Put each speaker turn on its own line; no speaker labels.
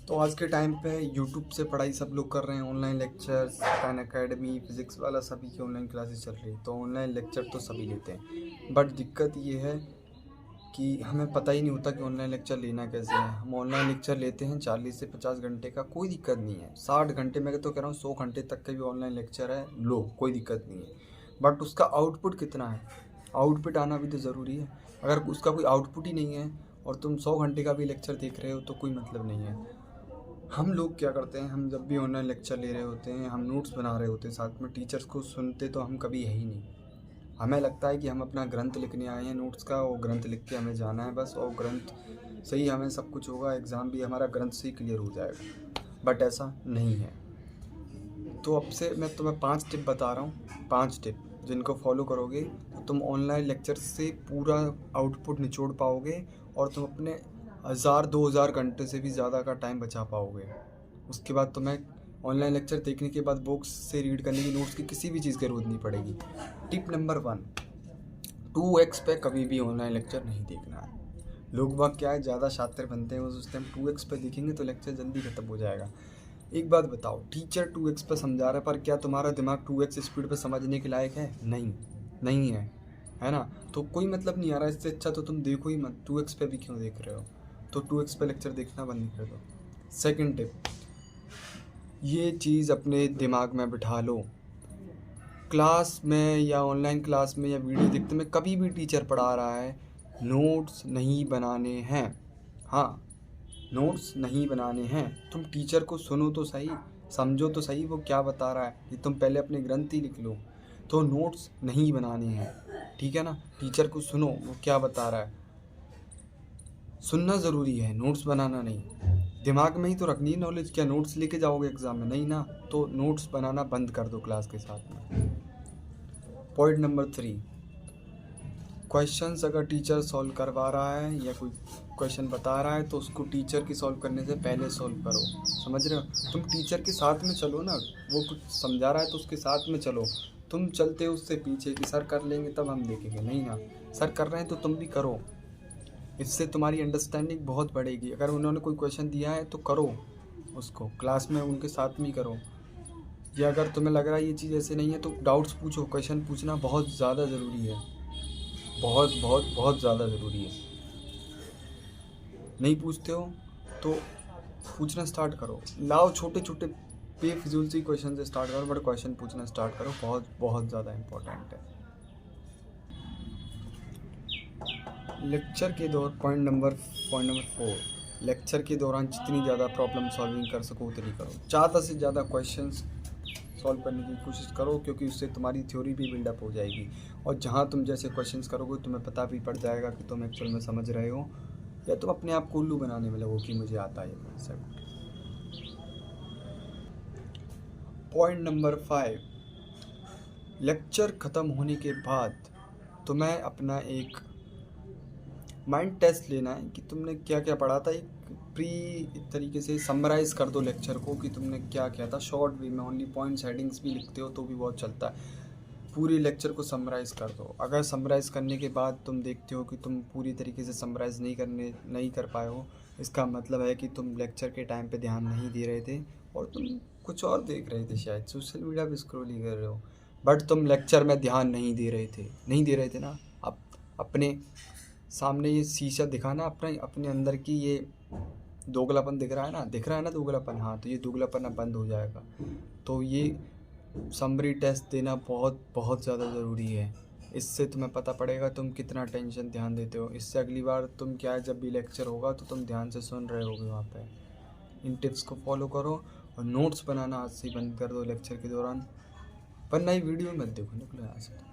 तो आज के टाइम पे यूट्यूब से पढ़ाई सब लोग कर रहे हैं, online lectures, Khan academy, physics वाला सभी की ऑनलाइन क्लासेस चल रही है। तो ऑनलाइन लेक्चर तो सभी लेते हैं, बट दिक्कत ये है कि हमें पता ही नहीं होता कि ऑनलाइन लेक्चर लेना कैसे है। हम ऑनलाइन लेक्चर लेते हैं 40 से 50 घंटे का, कोई दिक्कत नहीं है। 60 घंटे, मैं तो कह रहा हूँ 100 घंटे तक का भी ऑनलाइन लेक्चर है, लो कोई दिक्कत नहीं है। बट उसका आउटपुट कितना है, आउटपुट आना भी तो ज़रूरी है। अगर उसका कोई आउटपुट ही नहीं है और तुम 100 घंटे का भी लेक्चर देख रहे हो तो कोई मतलब नहीं है। हम लोग क्या करते हैं, हम जब भी ऑनलाइन लेक्चर ले रहे होते हैं, हम नोट्स बना रहे होते हैं साथ में, टीचर्स को सुनते तो हम कभी है ही नहीं। हमें लगता है कि हम अपना ग्रंथ लिखने आए हैं नोट्स का, वो ग्रंथ लिख के हमें जाना है बस, और ग्रंथ से ही हमें सब कुछ होगा, एग्ज़ाम भी हमारा ग्रंथ से ही क्लियर हो जाएगा। बट ऐसा नहीं है। तो अब से मैं तुम्हें 5 टिप बता रहा हूँ, 5 टिप जिनको फॉलो करोगे तो तुम ऑनलाइन लेक्चर से पूरा आउटपुट निचोड़ पाओगे और तुम अपने 1000-2000 घंटे से भी ज़्यादा का टाइम बचा पाओगे। उसके बाद तुम्हें ऑनलाइन लेक्चर देखने के बाद बुक्स से रीड करने की, नोट्स की किसी भी चीज़ की ज़रूरत नहीं पड़ेगी। टिप नंबर 1, 2x पे कभी भी ऑनलाइन लेक्चर नहीं देखना है। लोग बाग क्या है, ज़्यादा शातिर बनते हैं, वो सोचते हैं 2x पे देखेंगे तो लेक्चर जल्दी ख़त्म हो जाएगा। एक बात बताओ, टीचर 2x पे समझा रहा है, पर क्या तुम्हारा दिमाग 2x स्पीड पे समझने के लायक है? नहीं, नहीं है ना? तो कोई मतलब नहीं आ रहा। इससे अच्छा तो तुम देखो ही मत, 2x पे भी क्यों देख रहे हो? तो 2x पे लेक्चर देखना बंद कर दो। सेकंड टिप, ये चीज़ अपने दिमाग में बिठा लो। क्लास में या ऑनलाइन क्लास में या वीडियो देखते में कभी भी टीचर पढ़ा रहा है, नोट्स नहीं बनाने हैं। हाँ, नोट्स नहीं बनाने हैं। तुम टीचर को सुनो तो सही, समझो तो सही वो क्या बता रहा है, कि तुम पहले अपने ग्रंथ ही लिख लो। तो नोट्स नहीं बनाने हैं, ठीक है ना? टीचर को सुनो वो क्या बता रहा है, सुनना ज़रूरी है, नोट्स बनाना नहीं। दिमाग में ही तो रखनी है नॉलेज, क्या नोट्स लेके जाओगे एग्ज़ाम में? नहीं ना। तो नोट्स बनाना बंद कर दो क्लास के साथ में। पॉइंट नंबर 3, क्वेश्चंस अगर टीचर सॉल्व करवा रहा है या कोई क्वेश्चन बता रहा है तो उसको टीचर की सॉल्व करने से पहले सॉल्व करो। समझ रहे हो? तुम टीचर के साथ में चलो ना, वो कुछ समझा रहा है तो उसके साथ में चलो। तुम चलते हो उससे पीछे कि सर कर लेंगे तब हम देखेंगे, नहीं ना। सर कर रहे हैं तो तुम भी करो, इससे तुम्हारी अंडरस्टैंडिंग बहुत बढ़ेगी। अगर उन्होंने कोई क्वेश्चन दिया है तो करो, उसको क्लास में उनके साथ में ही करो। या अगर तुम्हें लग रहा है ये चीज़ ऐसे नहीं है तो डाउट्स पूछो। क्वेश्चन पूछना बहुत ज़्यादा ज़रूरी है, बहुत बहुत बहुत ज़्यादा ज़रूरी है। नहीं पूछते हो तो पूछना स्टार्ट करो। लाओ छोटे छोटे बेफिजूल से क्वेश्चन से स्टार्ट करो, बट क्वेश्चन पूछना स्टार्ट करो, बहुत बहुत ज़्यादा इम्पोर्टेंट है। लेक्चर के दौर पॉइंट नंबर 4, लेक्चर के दौरान जितनी ज़्यादा प्रॉब्लम सॉल्विंग कर सको उतनी करो। ज़्यादा से ज़्यादा क्वेश्चंस सॉल्व करने की कोशिश करो, क्योंकि उससे तुम्हारी थ्योरी भी बिल्डअप हो जाएगी। और जहाँ तुम जैसे क्वेश्चंस करोगे तुम्हें पता भी पड़ जाएगा कि तुम एक्चुअल में समझ रहे हो, या तुम अपने आप को उल्लू बनाने में लगो कि मुझे आता है ये कॉन्सेप्ट। पॉइंट नंबर 5, लेक्चर ख़त्म होने के बाद तुम्हें अपना एक माइंड टेस्ट लेना है कि तुमने क्या क्या पढ़ा था। एक प्री तरीके से समराइज़ कर दो लेक्चर को कि तुमने क्या किया था, शॉर्ट वे में, ओनली पॉइंट्स हेडिंग्स भी लिखते हो तो भी बहुत चलता है। पूरी लेक्चर को समराइज़ कर दो। अगर समराइज़ करने के बाद तुम देखते हो कि तुम पूरी तरीके से समराइज़ नहीं कर पाए हो, इसका मतलब है कि तुम लेक्चर के टाइम पे ध्यान नहीं दे रहे थे और तुम कुछ और देख रहे थे, शायद सोशल मीडिया पे स्क्रॉल ही कर रहे हो, बट तुम लेक्चर में ध्यान नहीं दे रहे थे ना। अब अपने सामने ये शीशा दिखाना, अपने अंदर की ये दोगलापन दिख रहा है ना दोगलापन। हाँ, तो ये दोगलापन अब बंद हो जाएगा। तो ये समरी टेस्ट देना बहुत बहुत ज़्यादा ज़रूरी है। इससे तुम्हें पता पड़ेगा तुम कितना टेंशन ध्यान देते हो। इससे अगली बार तुम क्या है, जब भी लेक्चर होगा तो तुम ध्यान से सुन रहे होगे वहाँ पे। इन टिप्स को फॉलो करो और नोट्स बनाना आज से ही बंद कर दो लेक्चर के दौरान, वरना ही वीडियो मत देखो, निकलो यहाँ से।